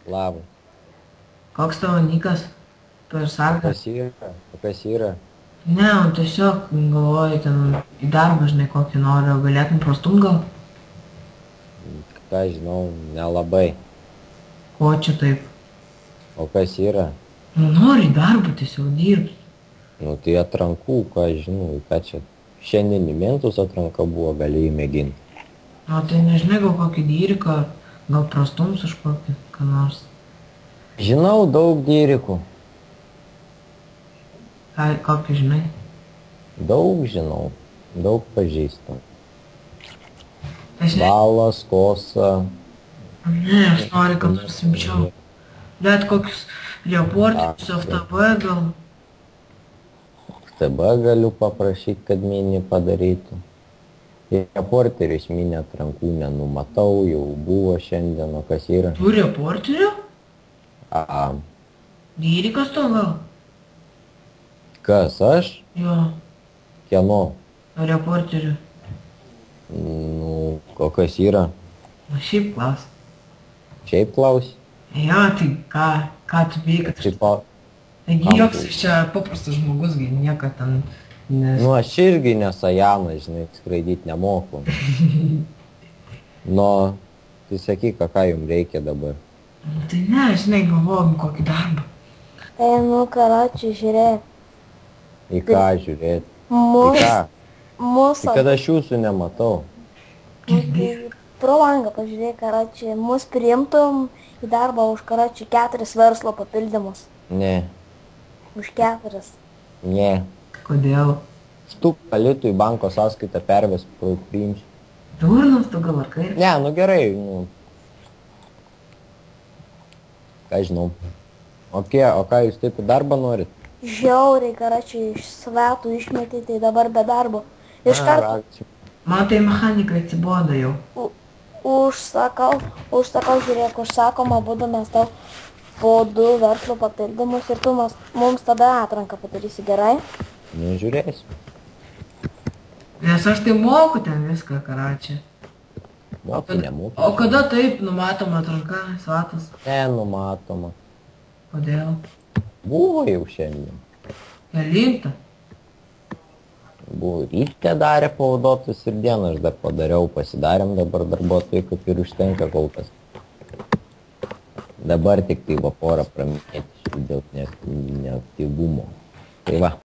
Labas. Koks tavo nikas per sargą? Kas yra? Kas yra? Ne, tiesiog galvoju, ten į darbą, žinai, kokį noriu, galėtum prastumt gal? Ką žinau, nelabai. Ko čia taip? O kas yra? Nu, nori į darbą tiesiog dirbti. Nu tai atrankų, ką žinau, ką čia. Šiandien į mentus atranka buvo, gali įmėginti. O tai nežinai, gal kokį dyriką, gal prastums už kokį, ką nors. Žinau daug dyrikų. Kokį žinai? Daug žinau. Daug pažįstu. Aš ne, Balas, kosa. ne, aš noriu, kad nors imčiau. Bet kokius reporterius FTV gal. TB galiu paprašyti, kad mini padarytų. Reporterius mini atrankų nenumatau, jau buvo šiandien, o kas yra? Tu reporterių? A, Dyrikas to gal? kas aš? Jo, Kieno? reporterių. Nu, o kas yra? Na šiaip klas. Šiaip klausi? Jo, tai ką tu bijai, kad aš... Šiaip, Taigi joks iš čia paprastas žmogus, gi nieko ten... Nes... nu, aš irgi nesajanas, žinai, skraidyti nemoku. Nu, tai sakyk, ką jums reikia dabar. Nu, tai ne, žinai, galvojom kokį darbą. Nu, karoči, žiūrėk. Į ką žiūrėti? Į ką? Mūsų. Tai kad aš jūsų nematau. Pro langą pažiūrėk, karoči. Mus priimtum į darbą už, karoči, 4 verslo papildymus. Ne, Už 4. ne. Kodėl? Stuk palitų į banko sąskaitą perves priimsiu. Durnas tu gal ar kaip? Ne, nu gerai, nu. Ką žinau. O ką jūs taip į darbą norit? Žiauriai, karoči, iš svetų išmetė, tai dabar be darbo. Iš karto Rakčių. Man tai mechanika atsibodo jau. užsakau, žiūrėk, užsakoma būdu mes tau po 2 verslo papildymus ir tu mums tada atranką padarysi, gerai? Nu, žiūrėsiu. Nes aš tai moku ten viską, karačią. Moki, nemoki. O kada taip numatoma atranka, svatas? Nenumatoma. Kodėl? Buvo jau šiandien. Kelintą? Buvo ryte darė pavaduotus ir dieną aš dar padariau, pasidarėm dabar darbuotojai, kaip ir užtenka kol kas. Dabar tik tai va porą pramėti dėl neaktyvumo. Tai va.